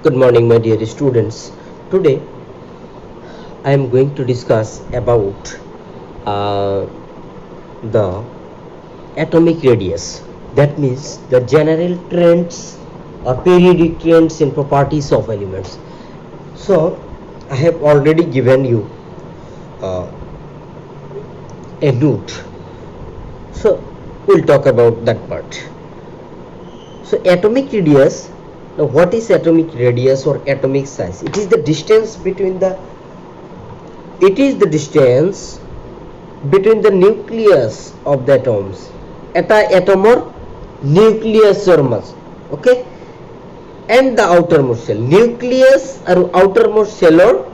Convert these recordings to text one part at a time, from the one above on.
Good morning, my dear students. Today, I am going to discuss about the atomic radius. That means the general trends or periodic trends in properties of elements. So, I have already given you uh, a note. So, we'll talk about that part. So, atomic radius. Now, what is atomic radius or atomic size? It is the distance between the nucleus of the atoms. Atom or nucleus or mass. Okay, and the outermost shell. Nucleus or outermost shell or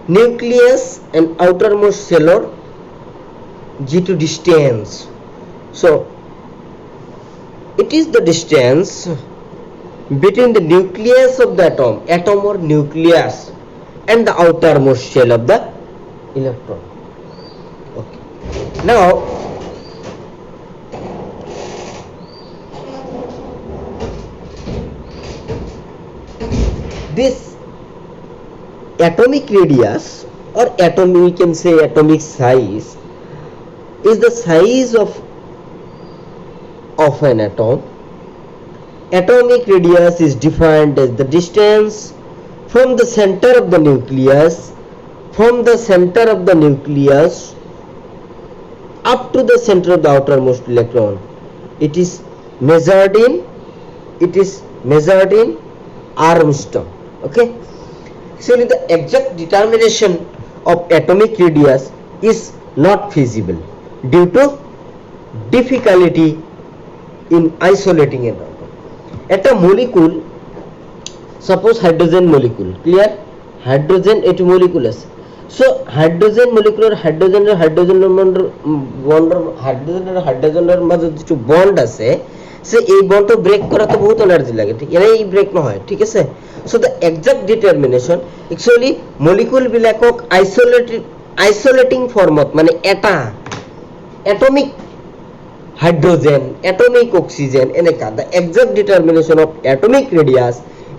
nucleus and outermost shell or G2 distance. So it is the distance between the nucleus of the atom or nucleus, and the outermost shell of the electron. Okay. Now, this atomic radius or we can say atomic size is the size of an atom. Atomic radius is defined as the distance from the center of the nucleus up to the center of the outermost electron. It is measured in Armstrong. Okay, actually the exact determination of atomic radius is not feasible due to difficulty in isolating an atom. At a molecule, suppose hydrogen molecule, clear? Hydrogen et molecule আছে. So hydrogen molecule হাইড্রোজেনের মাঝে যে bond আছে, সে এই bond break করাতে বহুত energy লাগে, ঠিক এনে এই ব্রেক না হয়, ঠিক আছে? So the exact determination actually molecule বিলাকক isolating format মানে এটা atomic hydrogen, atomic oxygen, এনেকা the exact determination of atomic radius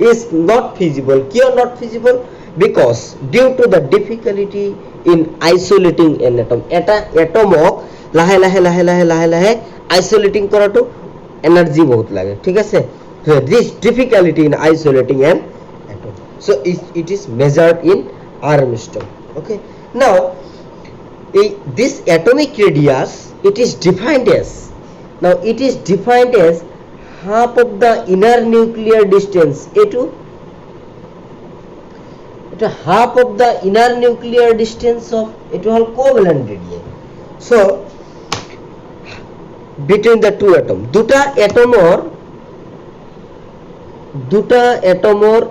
is not feasible. Kiyo not feasible? Because due to the difficulty in isolating an atom. এটা atomok লাহে লাহে isolating কৰাটো energy বহুত লাগে, ঠিক আছে? So this difficulty in isolating an atom, so it is measured in Armstrong. Okay, now this atomic radius, it is defined as half of the inner nuclear distance. Half of the inner nuclear distance of covalent radii. So between the two atom, দুটা atomor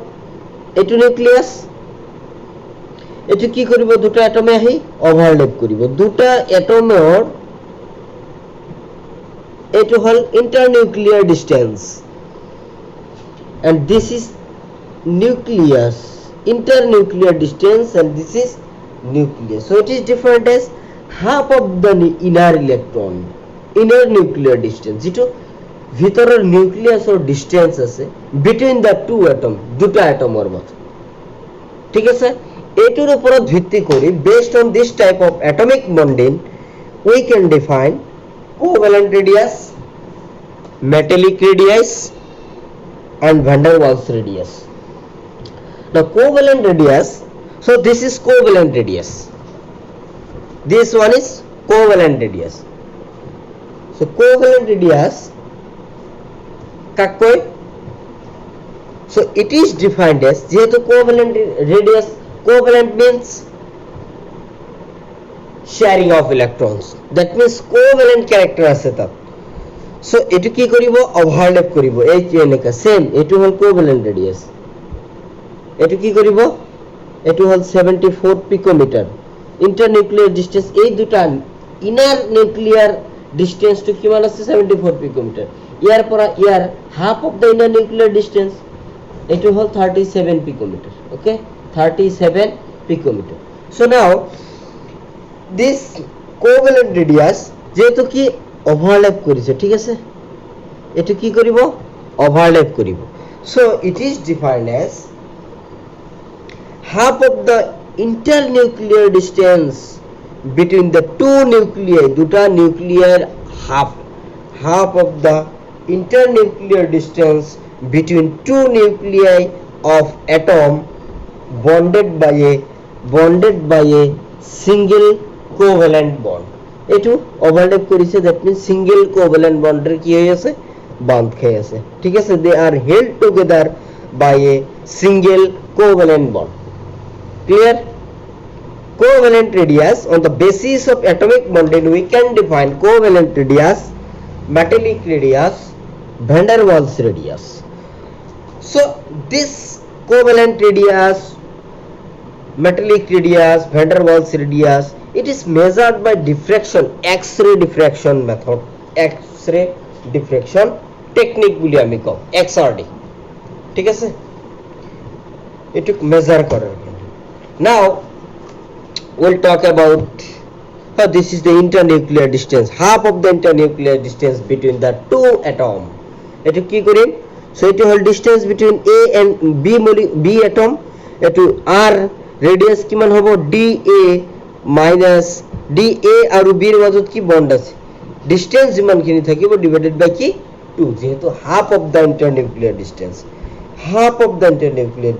এটো nucleus, এটো কি কৰিব, দুটা এটমে আহি overlap কৰিব, দুটা এটমৰ এটো হল internuclear distance, and this is nucleus, internuclear distance, and this is nucleus. So it is defined as half of the inner nuclear distance, যেটো ভিতরের নিউক্লিয়াস ও ডিসটেন্স আছে between the two atom, দুটা এটমের মধ্যে, ঠিক আছে? এটার উপর ভিত্তি করে based on this type of atomic bonding we can define covalent radius, metallic radius, and van der Waals radius. Now covalent radius, so this is covalent radius, this one is covalent radius. So covalent radius কাকই, so it is defined as, যেহেতু covalent radius, covalent means sharing of electrons, that means covalent character আছে তাত, so এটু কি করিব, overlap করিব এই চেইনকা, same এটু হল covalent radius, এটু কি করিব, এটু হল 74 পিকোমিটার, ইন্টারনিউক্লিয়ার ডিসটেন্স এই দুটা ইনার নিউক্লিয়ার ডিসটেন্স টু কিমান আছে 74 পিকোমিটার, ইয়ার পর ইয়ার half of the inner nuclear distance এটু হল 37 picometre. Okay, 37 picometre. So now this covalent radius যেহেতু কি ওভারল্যাপ করেছে, ঠিক আছে, এটা কি করিব, ওভারল্যাপ করিব. So it is defined as half of the internuclear distance between the two nuclei, দুটা nuclear half of the internuclear distance between two nuclei of atom bonded by a single covalent bond. এটু overlap করেছে, that means single covalent বন্ডের কি হয়ে আছে, বাঁধ খেয়ে আছে, ঠিক আছে। They are held together by a single covalent bond. Clear? Covalent radius, on the basis of atomic bonding we can define covalent radius, metallic radius, van der Waals radius. So this covalent radius, metallic radius, van der Waals radius, it is measured by diffraction, X-ray diffraction method, X-ray diffraction technique বলি আমি কম, XRD, ঠিক আছে, এটু measure করার জন্য। Now we'll talk about this is the internuclear distance, half of the internuclear distance between the two atom. এটু কি করি, so এটু হল distance between A and B atom, এটু R radius কিমান হবো, DA minus DA আৰু B ৰ মাজত কি বন্ড আছে, distance যিমানখিনি থাকিব divided by কি 2, যেহেতু half of the internuclear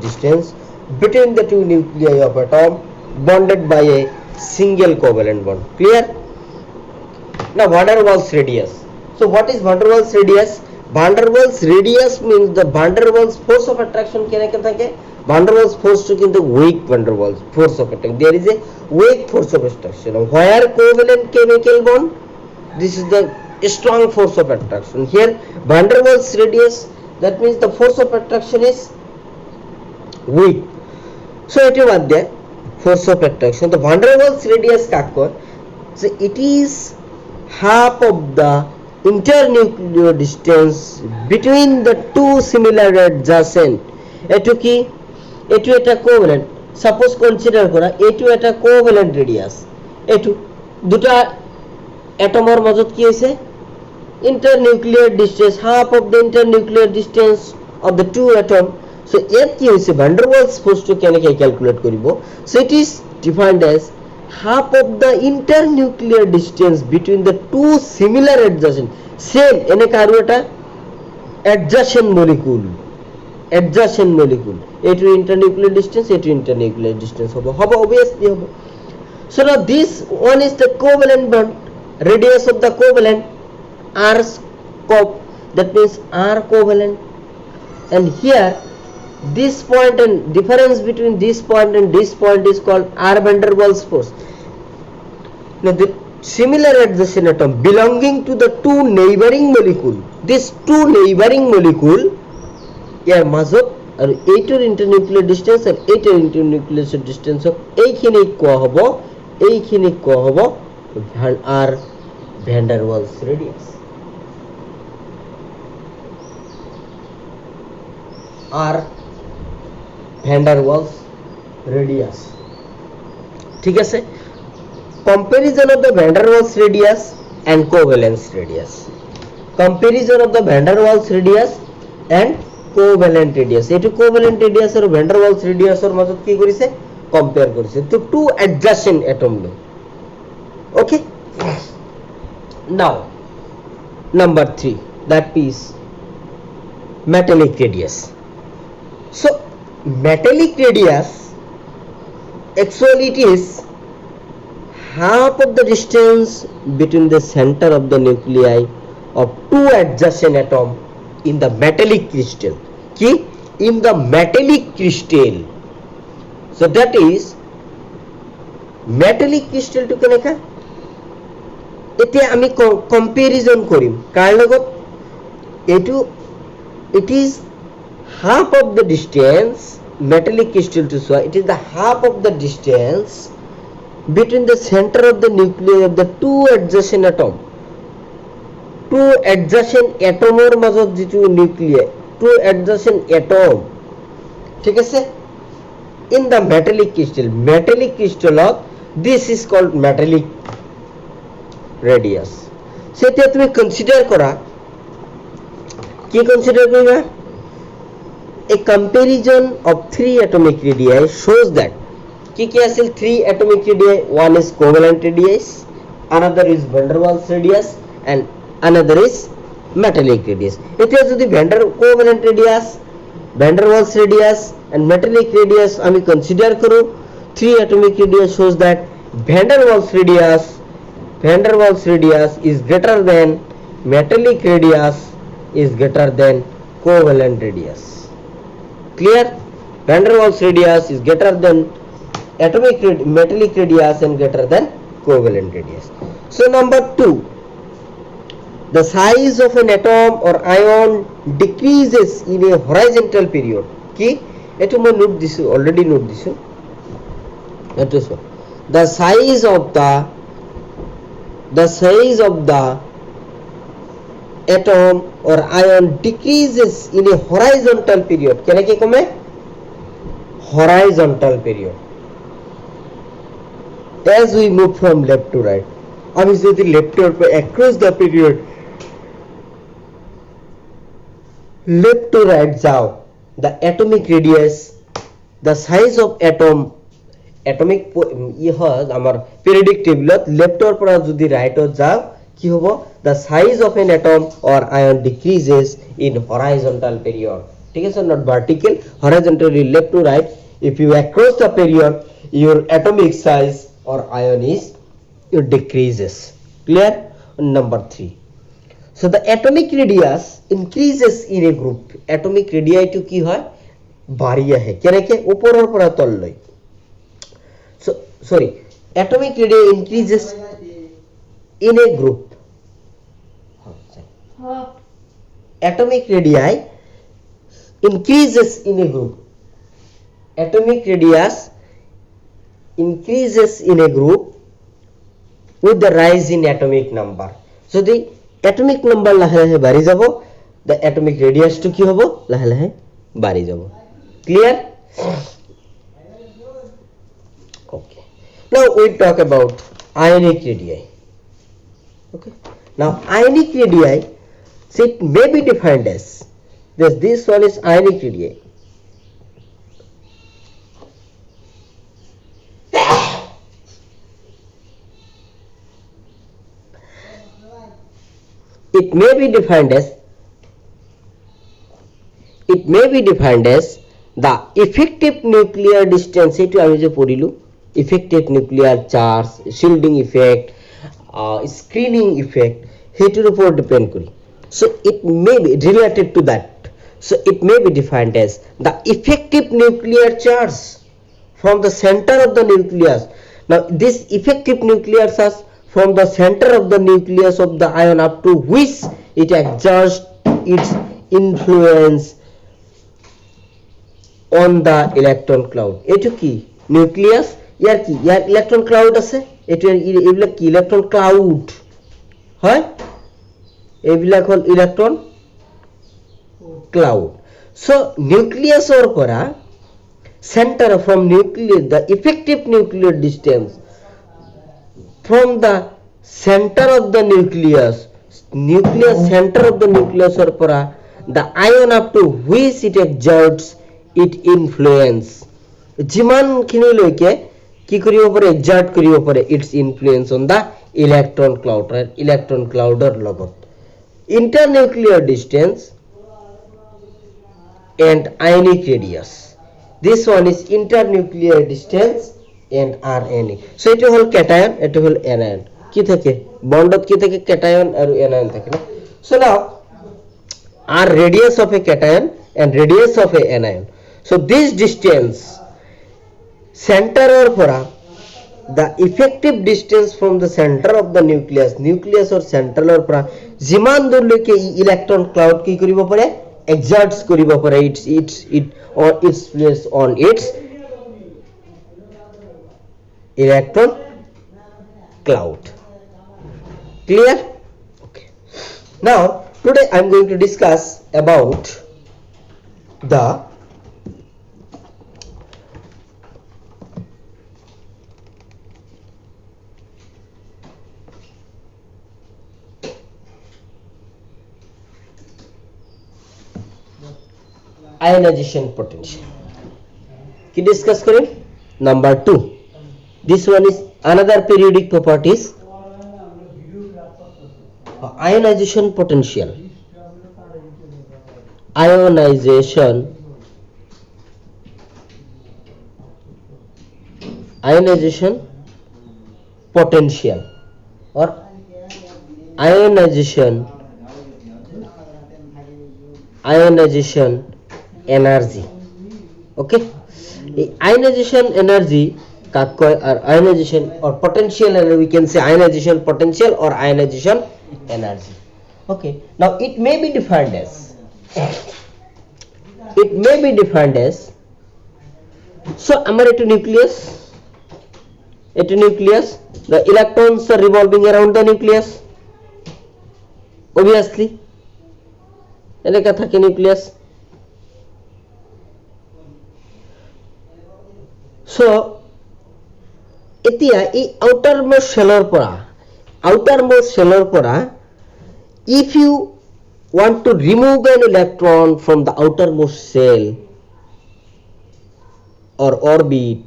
distance between the two nuclei of atom bonded by a single covalent bond. Clear? Now van der Waals radius. So what is van der Waals radius? Van der Waals radius means the van der Waals force of attraction কেনেকে থাকে, van der Waals force to কিন্তু weak van der Waals force of attraction, there is a weak force of attraction where covalent chemical bond, this is the strong force of attraction. Here van der Waals radius, that means the force of attraction is weak, so it is what there force of attraction. The van der Waals radius কাক কয়, so it is half of the internuclear distance between the two similar adjacent, এটু কি, এটু এটা covalent, suppose consider করা এটু এটা covalent radius, এটু দুটা অ্যাটমের মাজত কি হইছে, internuclear distance, half of the internuclear distance of the two atom. So এর কি হইছে, van der Waals force to কেনেকে ক্যালকুলেট করিব, so it is defined as half of the internuclear distance between the two similar adjacent, same এনে কারো এটা adjacent molecule, এটু internuclear distance, এটু internuclear distance হবে obviously হবে. So now this one is the covalent bond, radius of the covalent R scope, that means R covalent, and here this point and difference between this point and this point is called R van der Waals force. Now the similar adjacent atom belonging to the two neighboring molecule, this two neighboring molecule এর মাজত আর এইটোর internuclear distance আর এইটোর internuclear distance এইখিনি কোয়া হবো R van der Waals radius, R van der Waals radius, ঠিক আছে। Comparison of the van der Waals radius and covalence radius, comparison of the van der Waals radius and covalent radius, এটু covalent radius আর van der Waals radius এর মাজত কি করিছে, compare করিছে, তো two adjacent atom low, okay. Now number 3, that is metallic radius. So metallic radius actually it is half of the distance between the center of the nuclei of two adjacent atom in the metallic crystal, ki in the metallic crystal. So that is metallic crystal to কেনেকা, এতে আমি comparison করিম কার লগত, এটু it is half of the distance, metallic crystal to show it is the half of the distance between the center of the nuclei of the two adjacent atom, two adjacent atomor মাজত যেটো nuclei, two adjacent atom, ঠিক আছে, in the metallic crystal of this is called metallic radius. সেটা তুমি consider করা, কি consider করিবা, A comparison of three atomic radii shows that কি আছিল three atomic radii, one is covalent radius, another is van der Waals radius and another is metallic radius. এতিয়া যদি covalent radius, van der Waals radius and metallic radius আমি consider কৰো, three atomic radius shows that van der Waals radius is greater than metallic radius is greater than covalent radius. Clear? Van der Waals radius is greater than metallic radius and greater than covalent radius. So number 2, the size of an atom or ion decreases in a horizontal period. কি এটো মই note দিছো, already note দিছো। এটো so the size of the atom or ion decreases in a horizontal period. কেনেকে কমে? horizontal period. As we move from left to right, আমি যদি left to right across the period left to right যাও, the atomic radius, the size of atomic আমার periodic table left or পৰা যদি right যাও কি হ'ব? the size of an atom or ion decreases in horizontal period. ঠিক আছে, not vertical, horizontally left to right. If you across the period, your atomic size or ion is decreases. Clear? Number 3, so the atomic radius increases in a group. Atomic radii to কি হয়? বাড়ি আহে কেনেকে? উপৰৰ পৰা তললৈ। so sorry, atomic radii increases in a group. Atomic radii increases in a group. Atomic radius increases in a group with the rise in atomic number. So the atomic number লাহে লাহে বাঢ়ি যাব, the atomic radius to কি হ'ব? লাহে লাহে বাঢ়ি যাব। Clear? Okay. Now we talk about ionic radii. Okay. Now ionic radii, so it may be defined as this one is ionic radii. It may be defined as the effective nuclear distance. এটো আমি যে পড়িলো, effective nuclear charge, shielding effect, screening effect, হেটোর উপর depend করি। So it may be related to that. So it may be defined as the effective nuclear charge from the center of the nucleus. Now this effective nuclear charge from the center of the nucleus of the ion up to which it exerts its influence on the electron cloud. এটো কি? Nucleus, ইয়ার কি? ইয়ার electron cloud আছে, এটো এগুলা কি? Electron cloud হয়, এগুলা হল ইলেকট্রন ক্লাউড। সো নিউক্লিয়াসৰ পৰা center from nucleus, the effective nuclear distance from the center of the nucleus center of the nucleus or para the ion up to which it exerts it influence, jiman khini loike ki koribo pare? exert koribo pare its influence on the electron cloud, right? electron clouder logot internuclear distance and ionic radius. This one is internuclear distance and RNA. So it হল cation, এটা হল anion. কি থাকে? বন্ডত কি থাকে? cation আর anion থাকে না? So now r radius of a cation and radius of a anion. So this distance center or pora, the effective distance from the center of the nucleus or central or pora jiman dur leke electron cloud ki koribo pare? exerts koribo pare its place on its electron cloud. Clear? Okay. Now today I am going to discuss about the ionization potential কি discuss করি number 2 this one is another periodic properties ionization potential ionization potential or ionization energy okay ionization energy কাক কয় আর ionization or potential energy we can say ionization potential or ionization energy okay now it may be defined as so amar eto nucleus the electrons are revolving around the nucleus obviously এনেকা থাকে nucleus so এতিয়া এই outermost শেলৰ পৰা if you want to remove an electron from the outermost shell or orbit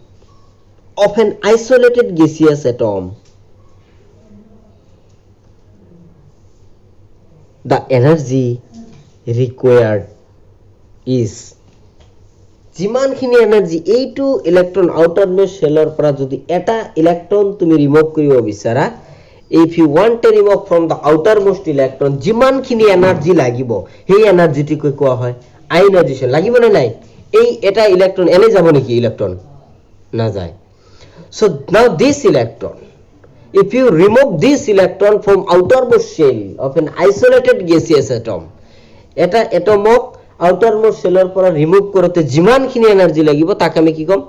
of an isolated gaseous atom the energy required is যিমানখিনি energy এইটো electron outermost শেলৰ পৰা যদি এটা ইলেক্ট্রন তুমি রিমুভ কৰিব বিচাৰা if you want to remove from the outermost electron যিমানখিনি energy লাগিব সেই এনার্জিটিকে কোৱা হয় আয়নাইজেশন লাগিব না নাই এই এটা ইলেক্ট্রন এনে যাব নেকি ইলেক্ট্রন না যায় so now this electron if you remove this electron from outermost shell of an isolated gaseous atom এটা এটমক আউটারমোস্ট শেলৰ পৰা রিমুভ কৰোতে যিমানখিনি এনার্জি লাগিব তাক আমি কি কম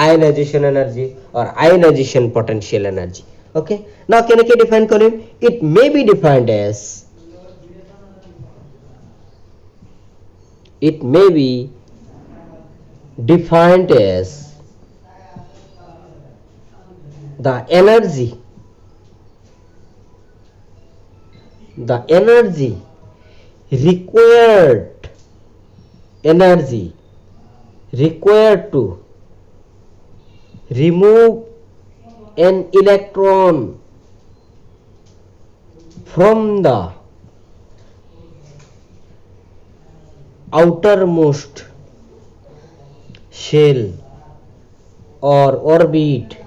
ionization energy or ionization potential energy okay now কেনেকৈ ডিফাইন কৰিম it may be defined as the energy required to remove an electron from the outermost shell or orbit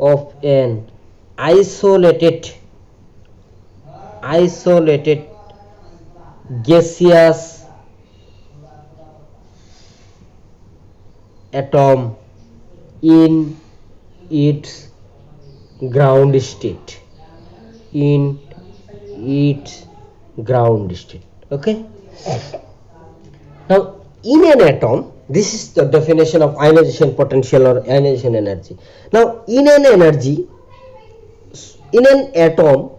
of an isolated gaseous atom in its ground state okay now in an atom this is the definition of ionization potential or ionization energy now in an atom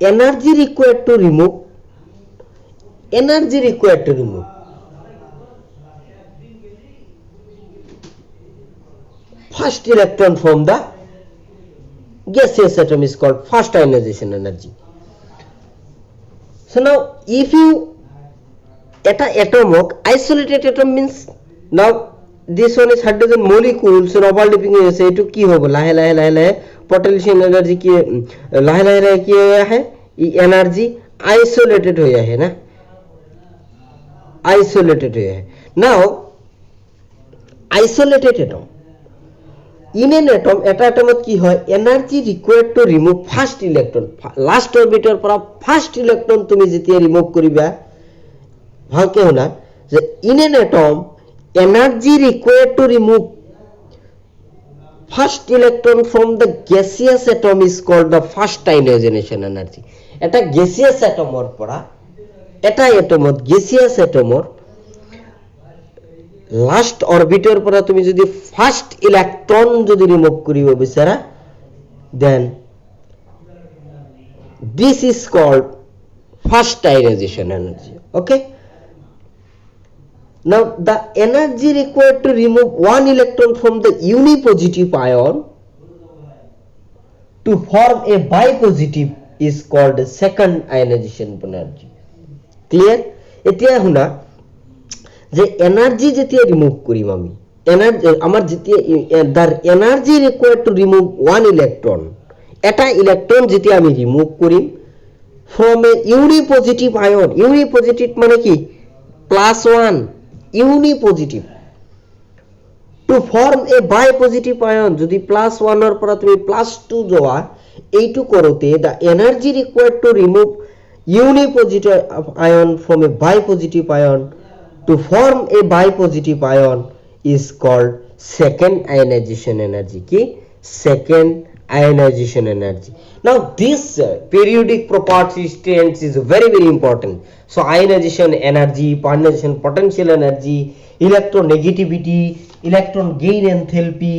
energy required to remove first electron from the gaseous atom is called first ionization energy so now if you eta atom isolated atom means now this one is hydrogen molecule so overlapping hoyse etu ki hobo lahe lahe potential energy ki lahe ki ahe e energy isolated hoye ahe na now isolated atom in an atom eta atomot ki hoy energy required to remove first electron last orbital pora first electron tumi jetia remove koriba bhalke hona je in an atom energy required to remove first electron from the gaseous atom is called the first ionization energy eta gaseous atomor pora eta atomot gaseous atomor last orbital pora tumi jodi first electron jodi remove koribo bichara then this is called first ionization energy okay now the energy required to remove one electron from the unipositive ion to form a bipositive is called second ionization energy. Clear? এতিয়া শুনা যে energy যেতিয়া remove করিম আমি energy আমার যেতিয়া the energy required to remove one electron এটা electron যেতিয়া আমি remove Karim from a unipositive ion unipositive মানে কি +1 unipositive to form a bipositive ion যদি +1 এর পর তুমি +2 যাওয়া এইটু করতে the energy required to remove unipositive ion from a bipositive ion to form a bipositive ion is called second ionization energy ki second ionization energy. Now this periodic property strength is very important. So ionization energy, ionization potential energy, electronegativity, electron gain enthalpy,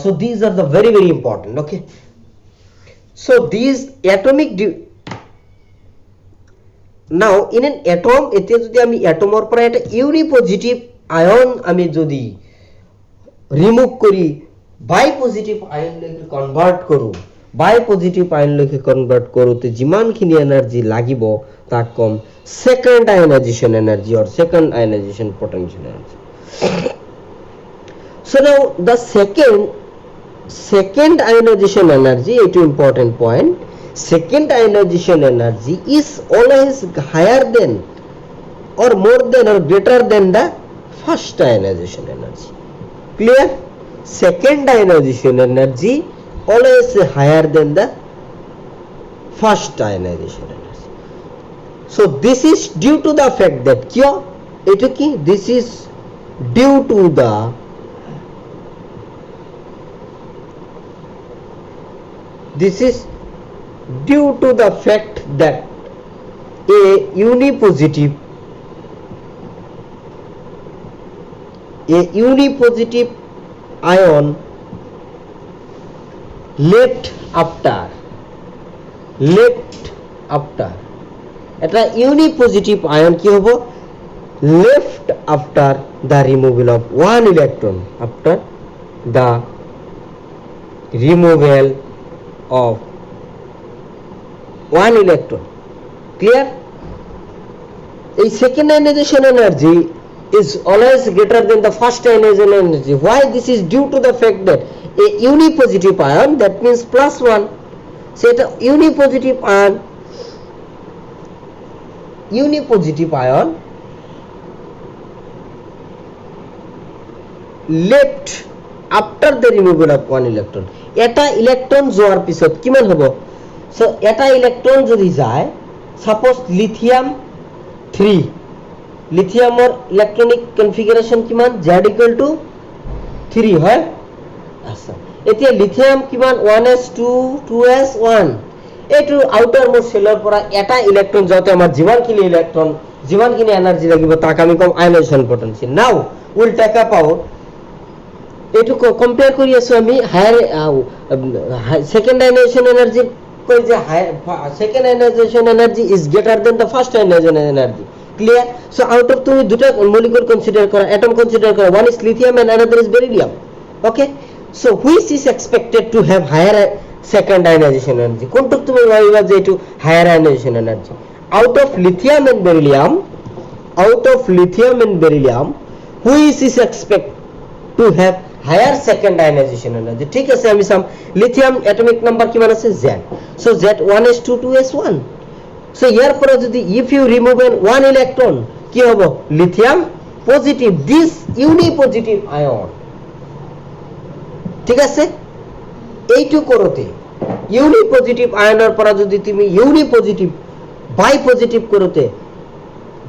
so these are the very important. Okay, so these atomic now in an atom এতে যদি আমি অ্যাটমের পরে একটা ইউনিপজিটিভ ion আমি যদি remove করি বাইপজিটিভ ion লৈকে convert কৰো বাইপজিটিভ আয়ন লৈকে কনভার্ট কৰোতে যিমানখিনি এনার্জি লাগিব তাক কম second ionization energy or second ionization potential energy. So now the second ionization energy, it is important point. Second ionization energy is always higher than or more than or greater than the first ionization energy. Clear? Second ionization energy always higher than the first ionization energy. So this is due to the fact that this is due to the fact that a unipositive ion left after এটা unipositive ion কি হবো left after the removal of one electron after the removal of one electron. Clear? A second ionization energy is always greater than the first ionization energy. Why? This is due to the fact that a unipositive ion, that means +1, so এটা unipositive ion left after the removal of one electron. এটা electron যাওয়ার পিছত কিমান হ'ব? So এটা electron যদি যায় suppose lithium 3 লিথিয়ামৰ electronic configuration কিমান z = 3 হয় আচ্ছা এতিয়া লিথিয়াম কিমান 1s2 2s1 এটো আউটার মোস্ট সেলৰ পৰা এটা ইলেকট্রন যাওতে আমাৰ যিমানখিনি এনার্জি লাগিব তাক আমি কম ionization potential. Now will take up out এটু কম্পেয়ার করি আছো আমি হায়ার সেকেন্ড আয়নাইজেশন এনার্জি কই যে second ionization energy is greater than the first ionization energy. Clear? So out of তুমি দুটা মলিকিউল কনসিডার করা অ্যাটম কনসিডার করা one is lithium and another is beryllium. Okay, so which is expected to have higher second ionization energy? কোনটুক তুমি ভাবিবা যে এটু higher ionization energy? out of lithium and beryllium which is expected to have higher second ionization energy? ঠিক আছে আমি সাম lithium atomic number কিমান আছে z, so z1s2 2s1. so ইয়ার পরে যদি if you remove one electron কি হবে lithium positive this unipositive ion. ঠিক আছে এইটু করতে ইউনিপজিটিভ আয়নের পরে যদি তুমি ইউনিপজিটিভ বাইপজিটিভ করতে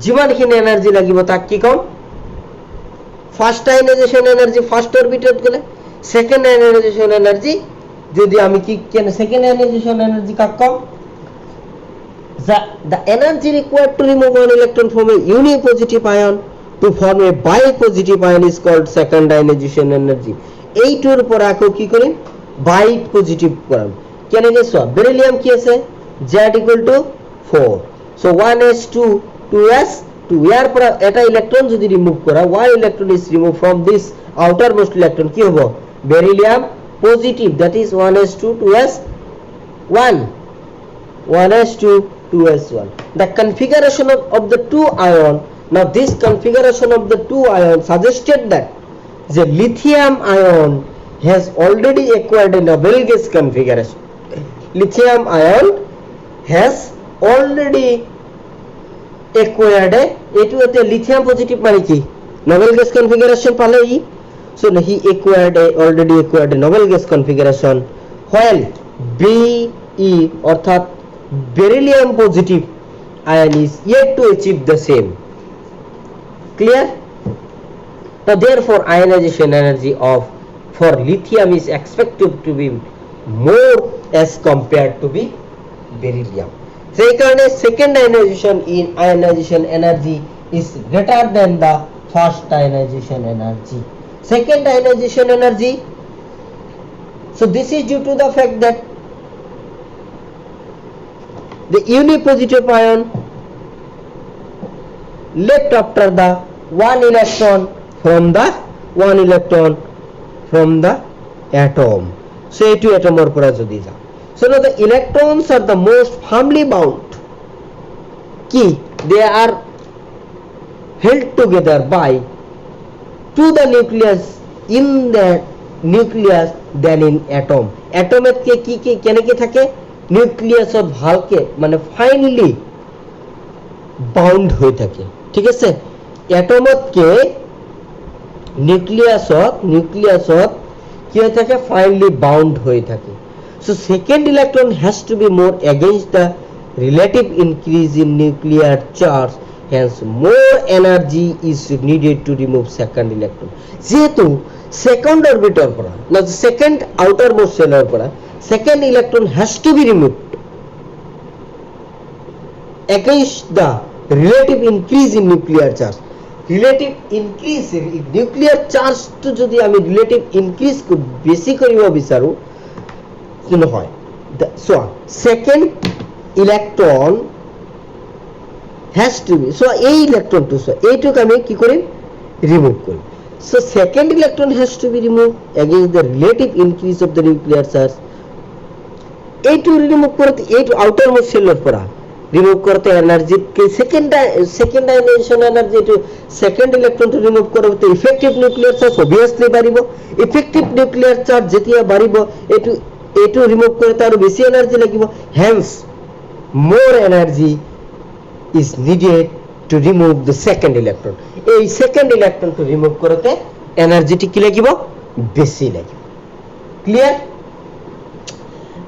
যিমানখিনি এনার্জি লাগিব তাক কি কম first ionization energy first orbital গেলে সেকেন্ড আয়নাইজেশন এনার্জি যদি আমি কি কেন সেকেন্ড আয়নাইজেশন এনার্জি কাক কম the energy required to remove one electron from a unipositive ion to form a bipositive ion is called second ionization energy. এইটোর পর আকো কি করি বাইপজিটিভ করাম কেন গেছো বেরিলিয়াম কি আছে z = 4, so 1s2 2s2 এর পর এটা ইলেকট্রন যদি রিমুভ করা one electron is removed from this outermost electron কি হবে beryllium positive, that is 1s2 2s1. 1s2 2s1. The configuration of the two ion, now this configuration of the two ion suggested that the lithium ion has already acquired a noble gas configuration. Lithium ion has already acquired a lithium positive মানে কি noble gas configuration পালে ই so he already acquired a noble gas configuration while Be অর্থাৎ beryllium positive ion is yet to achieve the same. Clear? So therefore ionization energy of for lithium is expected to be more as compared to be beryllium. সেই কারণে second ionization energy is greater than the first ionization energy. Second ionization energy, so this is due to the fact that the unipositive ion left after the one electron from the atom. So এই two atom or পরে যদি যা, so now the electrons are the most firmly bound key, they are held together by to the nucleus in the nucleus than in atom. atom এর কি কেন কি থাকে nucleus ভালকে মানে ফাইনলি বাউন্ড হয়ে থাকে, ঠিক আছে। অ্যাটমতকে নিউক্লিয়াসত কি হয়ে থাকে ফাইনলি বাউন্ড হয়ে থাকে। So second electron has to be more against the relative increase in nuclear charge, hence more energy is needed to remove second electron. যেহেতু second orbital পড়া না second outermost shell পড়া, second electron has to be removed against the relative increase in nuclear charge. Relative increase in nuclear charge to যদি আমি relative increase কো বেশি করিব বিচাৰো কোন হয়। So second electron has to be, so এই electron two so এইটুকু আমি কি করি রিমুভ করি। so second electron has to be removed against the relative increase of the nuclear charge. এইটু রিমুভ করতে এইটু আউটার মোস্ট সেলের পড়া রিমুভ করতে এনার্জি কে second ionization energy to second electron to remove করতে ইফেক্টিভ নিউক্লিয়ার চার্জ অবভিয়াসলি বাড়িব। Effective nuclear charge যেতিয়া বাড়িব এইটু রিমুভ করতে আরো বেশি এনার্জি লাগিব, hence more energy is needed to remove the second electron. এই second electron to remove করতে এনার্জিটি কি লাগিব বেশি লাগিব। Clear?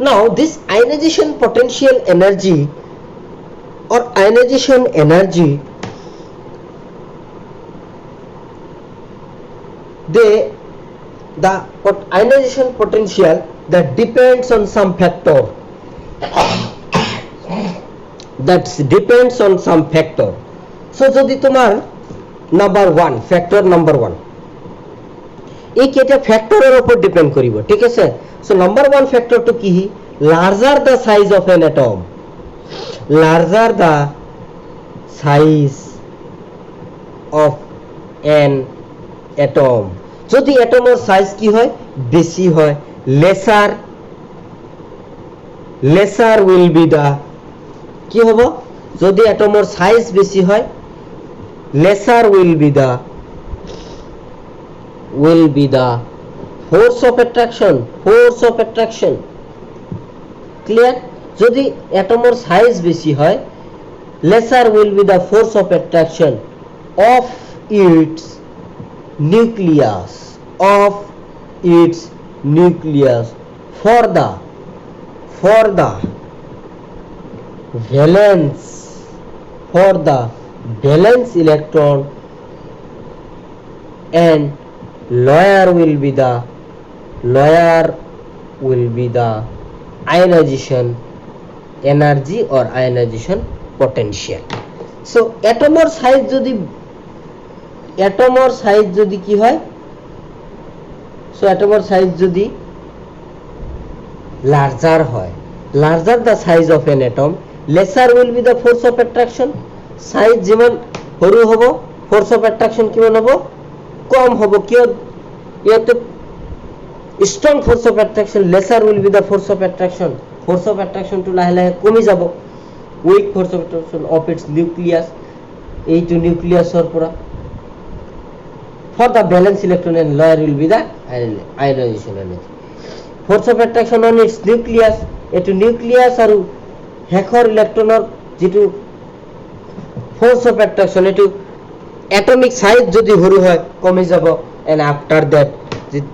Now this ionization potential energy or ionization energy, the ionization potential that depends on some factor, that depends on some factor. So যদি তোমার number 1 factor number 1 এই কেটা ফ্যাক্টরের উপর ডিপেন্ড করিব, ঠিক আছে। সো নাম্বার 1 ফ্যাক্টর তো কি larger the size of N atom, larger the size of N atom, যদি অ্যাটমের সাইজ কি হয় বেশি হয় লেসার উইল বি দা কি হবো, যদি অ্যাটমের সাইজ বেশি হয় lesser will be the force of attraction. Clear? যদি অ্যাটমের সাইজ বেশি হয় lesser will be the force of attraction of its nucleus for the valence electron, and lower will be the ionization energy or ionization potential. So atomor size যদি কি হয়, so atomor size যদি larger the size of an atom, lesser will be the force of attraction. Size যেমন সৰু হ'ব force of attraction কিমান হ'ব কম হ'ব, কিয় ইয়াতে strong force of attraction lesser will be the force of attraction force of অ্যাট্রাকশনটো লাহে লাহে কমি যাব weak force of attraction of its nucleus এইটো নিউক্লিয়াছৰ পৰা for the valence electron and lower will be the ionization energy force of attraction on its nucleus etu nucleus aru hekor electronor jitu force of attraction etu atomic size jodi horu hoy komi jabo and after that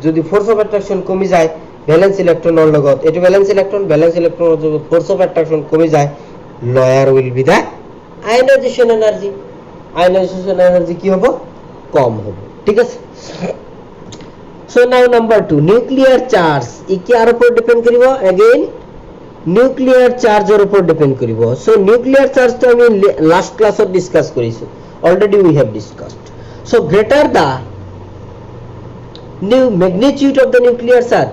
jodi force of attraction komi jay valence electronor logot etu valence electron force of attraction komi jay lower will be the ionization energy ki hobo কম হবে ঠিক আছে so now number 2 nuclear charge ই কি আর উপর depend করিব again nuclear চার্জের উপর ডিপেন্ড করিব সো নিউক্লিয়ার চার্জ তো আমি লাস্ট ক্লাসত ডিসকাস করিছো already we have discussed so greater the new magnitude of the nuclear charge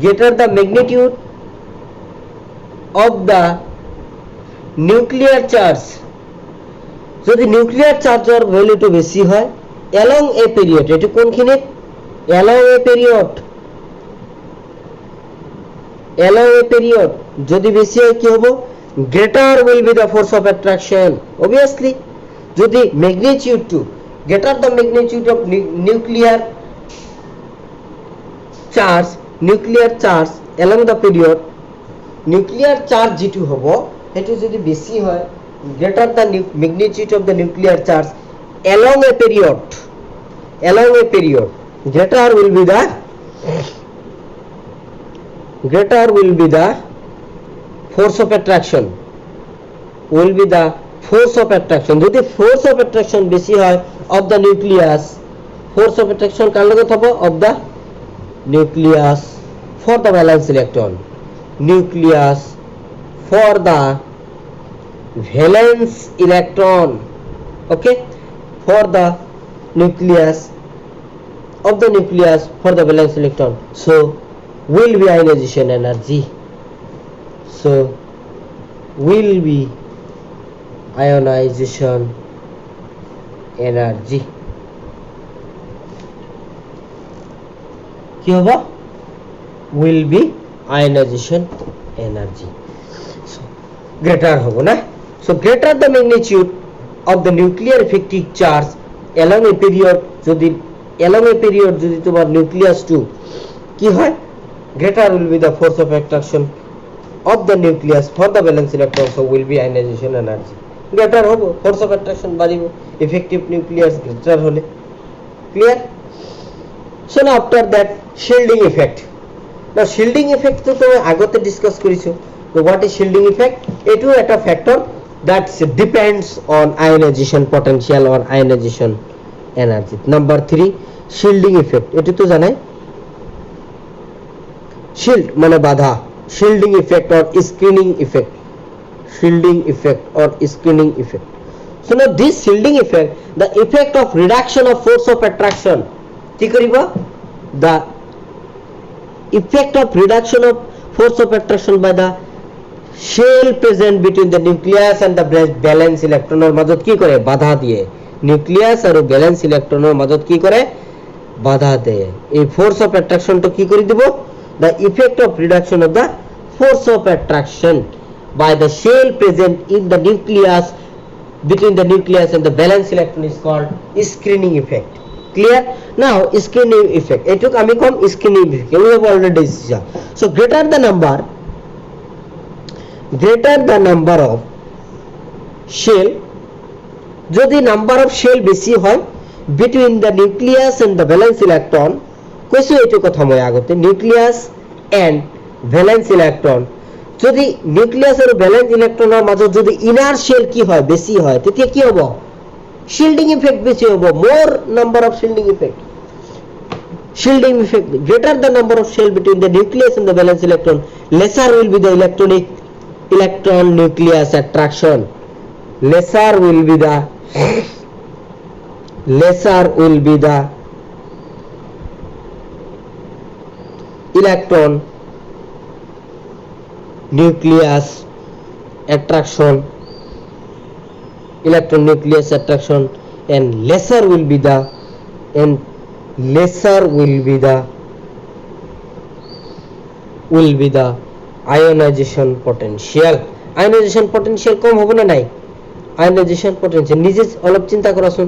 greater the magnitude of the nuclear charge যদি নিউক্লিয়ার চার্জের ভ্যালুটো বেশি হয় along a period এটি কোনখিনিত along a period যদি বেশি হয় কি হবে greater will be the force of attraction obviously যদি magnitude to greater the magnitude of nuclear charge along the period nuclear charge যেটো হবে এটো যদি বেশি হয় greater the magnitude of the nuclear charge along a period greater will be the force of attraction যদি force of attraction বেশি হয় of the nucleus force of attraction কার লগত হবে of the nucleus for the valence electron nucleus for the valence electron okay for the nucleus of the nucleus for the valence electron so will be ionization energy কি হবে will be ionization energy so greater হবে না so greater the magnitude of the nuclear effective charge along a period যদি তোমার nucleus two কি হয় greater will be the force of attraction of the nucleus for the valence electron so will be ionization energy greater হবে force of attraction বাড়িব effective nucleus greater হলে clear so now after that shielding effect now shielding effect তো তুমি আগতে discuss করিছো so what is shielding effect এটো একটা factor that depends on ionization potential or ionization energy number 3 shielding effect এটি তো জানাই shield মানে বাধা shielding effect or screening effect so now this shielding effect the effect of reduction of force of attraction কি করিব the effect of reduction of force of attraction by the shell present between the nucleus and the valence electron এর মাজত কি করে বাধা দিয়ে nucleus আর valence ইলেকট্রনের মাজত কি করে বাধা দেয় এই ফোর্স অফ অ্যাট্রাকশন তো কি করে দিব the effect of reduction of the force of attraction by the shell present in the nucleus between the nucleus and the valence electron is called screening effect clear now screening effect etuk ami kom screening effect we have already discussed so greater the number of shell যদি number of shell বেশি হয় between the nucleus and the valence electron কইছো এইটো কথা মই আগতে nucleus and valence electron যদি nucleus আর ভ্যালেন্স ইলেকট্রনের মাঝে যদি ইনার শেল কি হয় বেশি হয় তেতিয়া কি হবে শিল্ডিং ইফেক্ট বেশি হবে more number of shielding effect greater the number of shell between the nucleus and the valence electron lesser will be the electron nucleus attraction lesser will be the electron nucleus attraction and lesser will be the ionization potential কম হবে না নাই ionisation potential নিজে অলপ চিন্তা করাছুন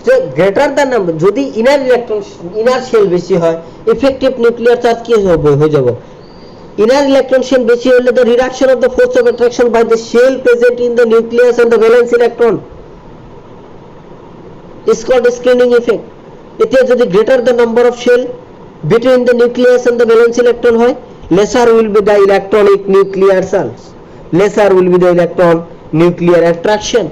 যে greater than number যদি inner shell বেশি হয় ইফেক্টিভ নিউক্লিয়ার চার্জ কি হবে হয়ে যাব inner electron shell বেশি হলে the reduction of the force of attraction by the shell present in the nucleus and the valence electron is called screening effect এতে যদি greater the number of shell between the nucleus and the valence electron হয় lesser will be the electronic nuclear charge lesser will be the electron nuclear attraction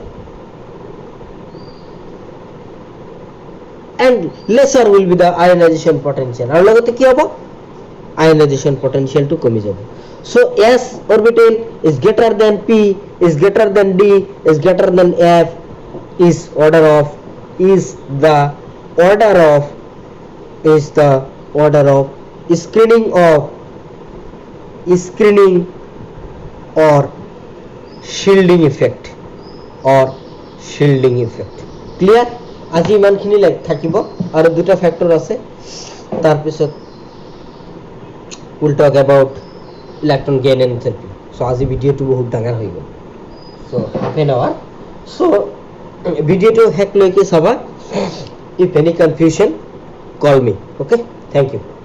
and lesser will be the ionization potential আর লগতে কি হবে ionization potential to কমে যাবে so s orbital is greater than p is greater than d is greater than f is the order of screening or shielding effect clear আজি ইমানখিনি থাকিব আৰু দুটা ফ্যাক্টৰ আছে তাৰ পিছত we'll talk about electron gain and enthalpy so আজি ভিডিওটো বহুত ডাঙৰ হৈ গ'ল so half an hour so ভিডিওটো হেক লৈকে চাবা if any confusion call me okay thank you